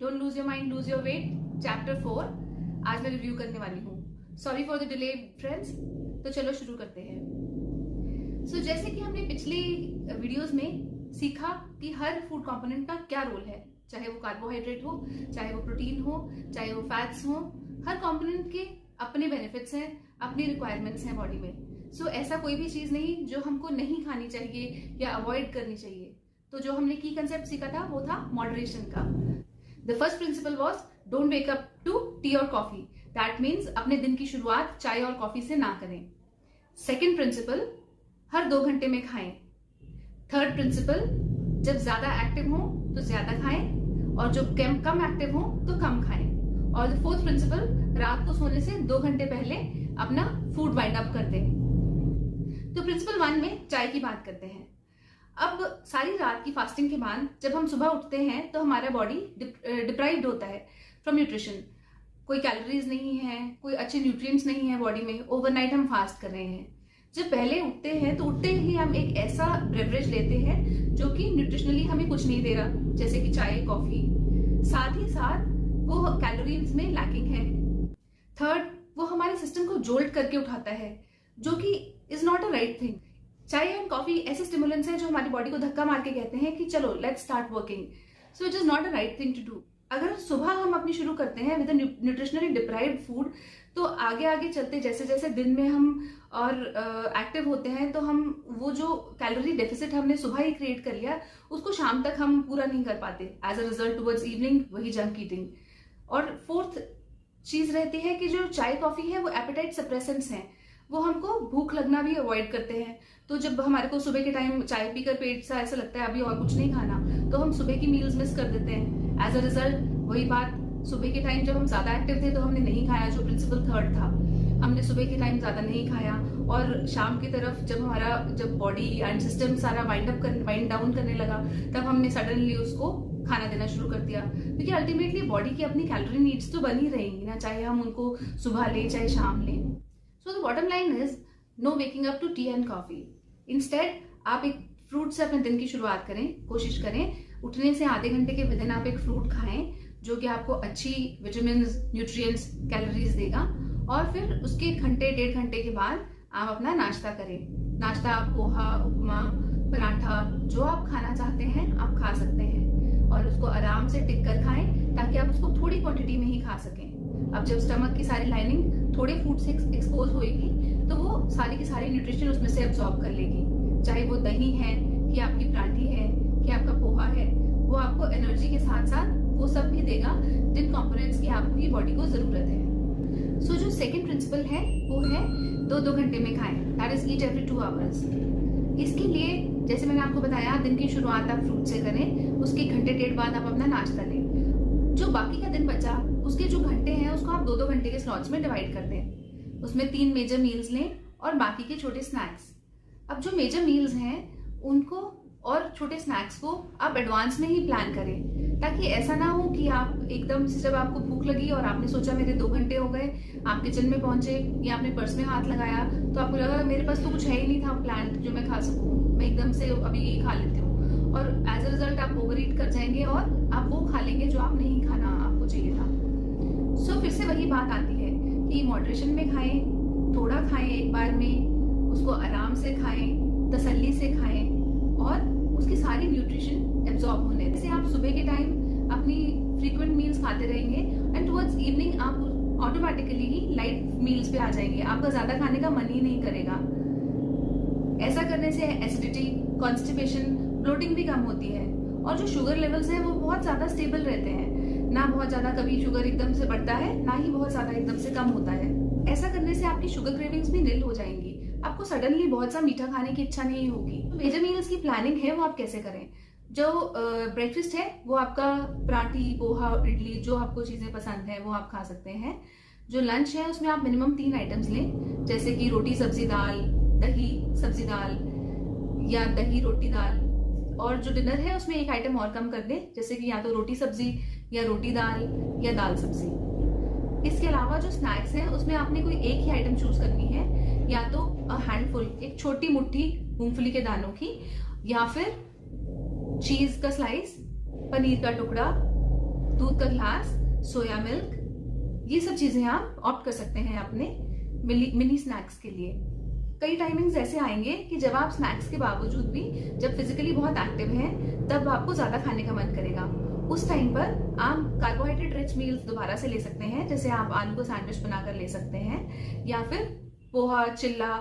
Don't lose your mind lose your weight chapter 4 आज मैं review करने वाली हूँ। Sorry for the delay friends. तो चलो शुरू करते हैं। सो जैसे कि हमने पिछली वीडियोस में सीखा कि हर फूड कंपोनेंट का क्या रोल है, चाहे वो कार्बोहाइड्रेट हो, चाहे वो प्रोटीन हो, चाहे वो फैट्स हो, हर कंपोनेंट के अपने बेनिफिट्स हैं, अपनी रिक्वायरमेंट्स हैं बॉडी में। सो ऐसा कोई भी चीज नहीं जो हमको नहीं खानी चाहिए या अवॉइड करनी चाहिए। तो जो हमने की कंसेप्ट सीखा था वो था मॉडरेशन का। The first principle was don't wake up to tea और कॉफी। दैट मीन्स अपने दिन की शुरुआत चाय और कॉफी से ना करें। सेकेंड प्रिंसिपल, हर 2 घंटे में खाएं। थर्ड प्रिंसिपल, जब ज्यादा एक्टिव हो तो ज्यादा खाएं और जब कम एक्टिव हो तो कम खाएं। और द फोर्थ प्रिंसिपल, रात को सोने से 2 घंटे पहले अपना फूड वाइंड अप कर दें। तो प्रिंसिपल 1 में चाय की बात करते हैं। अब सारी रात की फास्टिंग के बाद जब हम सुबह उठते हैं तो हमारा बॉडी डिप्राइव्ड होता है फ्रॉम न्यूट्रिशन। कोई कैलोरीज नहीं है, कोई अच्छे न्यूट्रिएंट्स नहीं है बॉडी में। ओवरनाइट हम फास्ट कर रहे हैं। जब पहले उठते हैं तो उठते ही हम एक ऐसा बेवरेज लेते हैं जो कि न्यूट्रिशनली हमें कुछ नहीं दे रहा, जैसे कि चाय कॉफी। साथ ही साथ वो कैलोरीज में लैकिंग है। थर्ड, वो हमारे सिस्टम को जोल्ट करके उठाता है, जो कि is not a right thing. चाय एंड कॉफी ऐसे स्टिमुलेंट्स हैं जो हमारी बॉडी को धक्का मार के कहते हैं कि चलो let's start working. So it is not a right thing to do. अगर सुबह हम अपनी शुरू करते हैं विद न्यूट्रिशनली डिप्राइव्ड फूड, तो आगे आगे चलते जैसे जैसे दिन में हम और एक्टिव होते हैं तो हम वो जो कैलोरी डेफिसिट हमने सुबह ही क्रिएट कर लिया उसको शाम तक हम पूरा नहीं कर पाते। As a result towards evening वही जंक ईटिंग। और फोर्थ चीज रहती है कि जो चाय कॉफी है वो एपेटाइट सप्रेसेंट्स हैं, वो हमको भूख लगना भी अवॉइड करते हैं। तो जब हमारे को सुबह के टाइम चाय पीकर पेट सा ऐसा लगता है अभी और कुछ नहीं खाना, तो हम सुबह की मील्स मिस कर देते हैं। एज अ रिजल्ट वही बात, सुबह के टाइम जब हम ज्यादा एक्टिव थे तो हमने नहीं खाया, जो प्रिंसिपल थर्ड था। हमने सुबह के टाइम ज्यादा नहीं खाया और शाम की तरफ जब बॉडी एंड सिस्टम सारा वाइंड डाउन करने लगा तब हमने सडनली उसको खाना देना शुरू कर दिया। क्योंकि अल्टीमेटली बॉडी की अपनी कैलोरी नीड्स तो बनी रहेंगी ना, चाहे हम उनको सुबह लें चाहे शाम लें। So the bottom line is no waking up to tea and coffee. Instead, आप एक फ्रूट से अपने दिन की शुरुआत करें। कोशिश करें उठने से आधे घंटे के विदिन आप एक फ्रूट खाएं जो कि आपको अच्छी विटामिन, न्यूट्रिएंट्स, कैलोरीज देगा। और फिर उसके घंटे 1.5 घंटे के बाद आप अपना नाश्ता करें। नाश्ता आप पोहा, उपमा, पराठा जो आप खाना चाहते हैं आप खा सकते हैं और उसको आराम से टिक कर खाएं ताकि आप उसको थोड़ी क्वांटिटी में ही खा सकें। अब जब स्टमक की सारी लाइनिंग थोड़े फूड से एक्सपोज होएगी तो वो सारी की सारी न्यूट्रिशन उसमें से एब्जॉर्ब कर लेगी। चाहे वो दही है कि आपकी पराठी है कि आपका पोहा है, वो आपको एनर्जी के साथ साथ वो सब भी देगा जिन कंपोनेंट्स की आपकी बॉडी को जरूरत है। सो जो सेकंड प्रिंसिपल है वो है 2-2 घंटे में खाएं। That is eat every 2 hours. इसके लिए जैसे मैंने आपको बताया दिन की शुरुआत आप फ्रूट से करें, उसके घंटे 1.5 बाद आप अपना नाश्ता लें। जो बाकी का दिन बचा उसके जो घंटे हैं उसको आप 2-2 घंटे के स्लॉट्स में डिवाइड कर दें। उसमें 3 मेजर मील्स लें और बाकी के छोटे स्नैक्स। अब जो मेजर मील्स हैं उनको और छोटे स्नैक्स को आप एडवांस में ही प्लान करें, ताकि ऐसा ना हो कि आप एकदम से जब आपको भूख लगी और आपने सोचा मेरे 2 घंटे हो गए, आप किचन में पहुंचे या आपने पर्स में हाथ लगाया तो आपको लगा मेरे पास तो कुछ है ही नहीं था प्लान जो मैं खा सकूं, मैं एकदम से अभी यही खा लेती हूँ। और एज अ रिजल्ट आप ओवर ईट कर जाएंगे और आप वो खा लेंगे जो आप नहीं खाना आपको चाहिए था। सो फिर से वही बात आती है कि मॉडरेशन में खाएं, थोड़ा खाएं एक बार में, उसको आराम से खाएं, तसल्ली से खाएं और उसकी सारी न्यूट्रिशन एब्जॉर्ब होने दें। जैसे आप सुबह के टाइम अपनी फ्रीक्वेंट मील्स खाते रहेंगे एंड टुवर्ड्स इवनिंग आप ऑटोमेटिकली ही लाइट मील्स पे आ जाएंगे। आपका ज्यादा खाने का मन ही नहीं करेगा। ऐसा करने से एसिडिटी, कॉन्स्टिपेशन, ब्लोटिंग भी कम होती है और जो शुगर लेवल्स हैं वो बहुत ज्यादा स्टेबल रहते हैं। ना बहुत ज्यादा कभी शुगर एकदम से बढ़ता है, ना ही बहुत ज्यादा एकदम से कम होता है। ऐसा करने से आपकी शुगर क्रेविंग्स भी निल हो जाएंगी। आपको सडनली बहुत सा मीठा खाने की इच्छा नहीं होगी। तो मेजर मील्स की प्लानिंग है वो आप कैसे करें। जो ब्रेकफास्ट है वो आपका पराठी, पोहा, इडली जो आपको चीजें पसंद है वो आप खा सकते हैं। जो लंच है उसमें आप मिनिमम 3 आइटम्स लें, जैसे कि रोटी सब्जी दाल, दही सब्जी दाल या दही रोटी दाल। और जो डिनर है उसमें 1 आइटम और कम कर दें, जैसे कि या तो रोटी सब्जी या रोटी दाल या दाल सब्जी। इसके अलावा जो स्नैक्स हैं उसमें आपने कोई एक ही आइटम चूज करनी है, या तो हैंडफुल, एक छोटी मुट्ठी मूंगफली के दानों की, या फिर चीज का स्लाइस, पनीर का टुकड़ा, दूध का ग्लास, सोया मिल्क, ये सब चीजें आप ऑप्ट कर सकते हैं अपने मिनी स्नैक्स के लिए। कई टाइमिंग्स ऐसे आएंगे कि जब आप स्नैक्स के बावजूद भी जब फिजिकली बहुत एक्टिव हैं तब आपको ज्यादा खाने का मन करेगा। उस टाइम पर आप कार्बोहाइड्रेट रिच मील्स दोबारा से ले सकते हैं, जैसे आप आलू का सैंडविच बनाकर ले सकते हैं, या फिर पोहा, चिल्ला,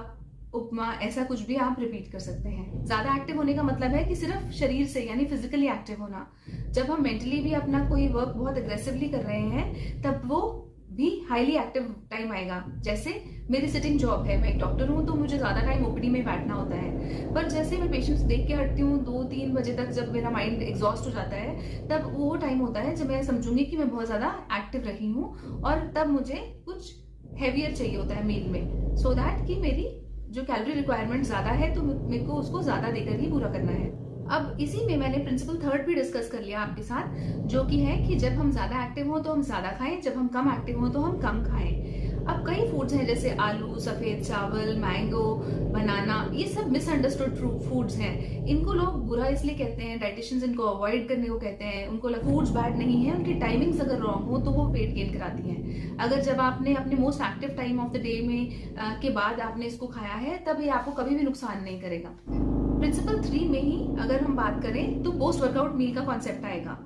उपमा, ऐसा कुछ भी आप रिपीट कर सकते हैं। ज्यादा एक्टिव होने का मतलब है कि सिर्फ शरीर से यानी फिजिकली एक्टिव होना। जब हम मेंटली भी अपना कोई वर्क बहुत अग्रेसिवली कर रहे हैं तब वो भी हाईली एक्टिव टाइम आएगा। जैसे मेरी सिटिंग जॉब है, मैं एक डॉक्टर हूँ, तो मुझे ज्यादा टाइम ओपीडी में बैठना होता है, पर जैसे मैं पेशेंट्स देख के हटती हूँ 2-3 बजे तक, जब मेरा माइंड एग्जॉस्ट हो जाता है, तब वो टाइम होता है जब मैं समझूंगी कि मैं बहुत ज्यादा एक्टिव रही हूँ, और तब मुझे कुछ हैवियर चाहिए होता है मील में, सो दैट कि मेरी जो कैलोरी रिक्वायरमेंट ज्यादा है तो मेरे को उसको ज्यादा देकर ही पूरा करना है। अब इसी में मैंने प्रिंसिपल थर्ड भी डिस्कस कर लिया आपके साथ, जो कि है कि जब हम ज्यादा एक्टिव हो तो हम ज्यादा खाएं, जब हम कम एक्टिव हो तो हम कम खाएं। अब कई फूड्स हैं जैसे आलू, सफेद चावल, मैंगो, बनाना, ये सब मिसअंडरस्टूड फूड्स हैं। इनको लोग बुरा इसलिए कहते हैं, डाइटिशियंस इनको अवॉइड करने को कहते हैं, उनको फूड्स बैड नहीं है, उनकी टाइमिंग्स अगर रॉन्ग हो तो वो वेट गेन कराती हैं। अगर जब आपने अपने most active time of the day में के बाद आपने इसको खाया है तब ये आपको कभी भी नुकसान नहीं करेगा। प्रिंसिपल 3 में ही अगर हम बात करें तो पोस्ट वर्कआउट मील का कॉन्सेप्ट आएगा।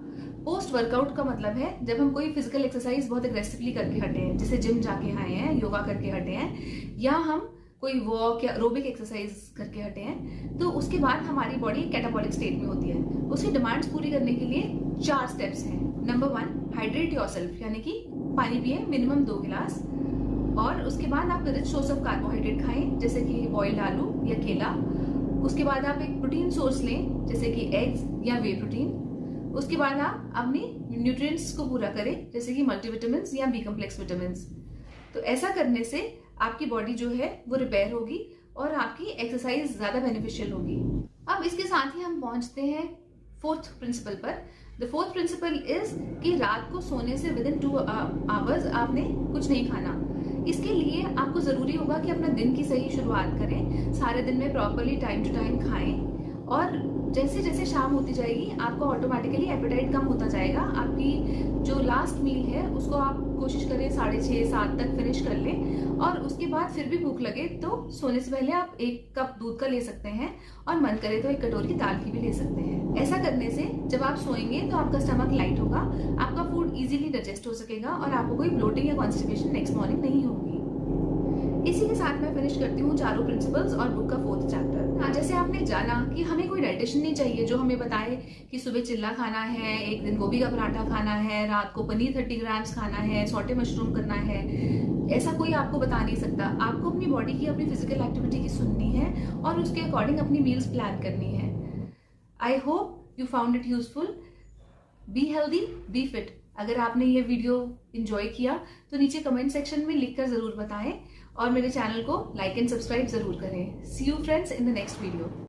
पोस्ट वर्कआउट का मतलब है जब हम कोई फिजिकल एक्सरसाइज बहुत एग्रेसिवली करके हटे हैं, जैसे जिम जाके आए हैं, योगा करके हटे हैं, या हम कोई वॉक या एरोबिक एक्सरसाइज करके हटे हैं, तो उसके बाद हमारी बॉडी कैटाबॉलिक स्टेट में होती है। उसकी डिमांड्स पूरी करने के लिए 4 स्टेप्स हैं। नंबर 1, हाइड्रेट योरसेल्फ, यानी कि पानी पिए मिनिमम 2 गिलास, और उसके बाद आप रिच सोर्स ऑफ कार्बोहाइड्रेट खाएं, जैसे कि बॉइल्ड आलू या केला। उसके बाद आप एक प्रोटीन सोर्स लें, जैसे कि एग्स या वे प्रोटीन। उसके बाद आप अपनी न्यूट्रिएंट्स को पूरा करें, जैसे कि मल्टीविटामिन या बी कॉम्प्लेक्स विटामिन। तो ऐसा करने से आपकी बॉडी जो है वो रिपेयर होगी और आपकी एक्सरसाइज ज्यादा बेनिफिशियल होगी। अब इसके साथ ही हम पहुंचते हैं 4th प्रिंसिपल पर। द 4th प्रिंसिपल इज कि रात को सोने से विद इन 2 आवर्स आपने कुछ नहीं खाना। इसके लिए आपको जरूरी होगा कि अपना दिन की सही शुरुआत करें, सारे दिन में प्रॉपरली टाइम टू टाइम खाएं, और जैसे जैसे शाम होती जाएगी आपको ऑटोमेटिकली एपेटाइट कम होता जाएगा। आपकी जो लास्ट मील है उसको आप कोशिश करें 6:30-7 तक फिनिश कर लें, और उसके बाद फिर भी भूख लगे तो सोने से पहले आप 1 कप दूध का ले सकते हैं, और मन करे तो 1 कटोरी दाल की भी ले सकते हैं। ऐसा करने से जब आप सोएंगे तो आपका स्टमक लाइट होगा, आपका फूड इजीली डाइजेस्ट हो सकेगा, और आपको कोई ब्लोटिंग या कॉन्स्टिपेशन नेक्स्ट मॉर्निंग नहीं होगी। इसी के साथ मैं फिनिश करती हूँ 4 प्रिंसिपल्स और बुक का 4th चैप्टर। जैसे आपने जाना कि हमें कोई डाइटिशियन नहीं चाहिए जो हमें बताए कि सुबह चिल्ला खाना है, एक दिन गोभी का पराठा खाना है, रात को पनीर 30 ग्राम्स खाना है, सॉटे मशरूम करना है, ऐसा कोई आपको बता नहीं सकता। आपको अपनी बॉडी की, अपनी फिजिकल एक्टिविटी की सुननी है और उसके अकॉर्डिंग अपनी मील्स प्लान करनी है। I hope you found it useful. Be healthy, be fit. अगर आपने ये वीडियो एंजॉय किया तो नीचे कमेंट सेक्शन में लिखकर जरूर बताएं, और मेरे चैनल को लाइक एंड सब्सक्राइब जरूर करें। See you friends in the next video.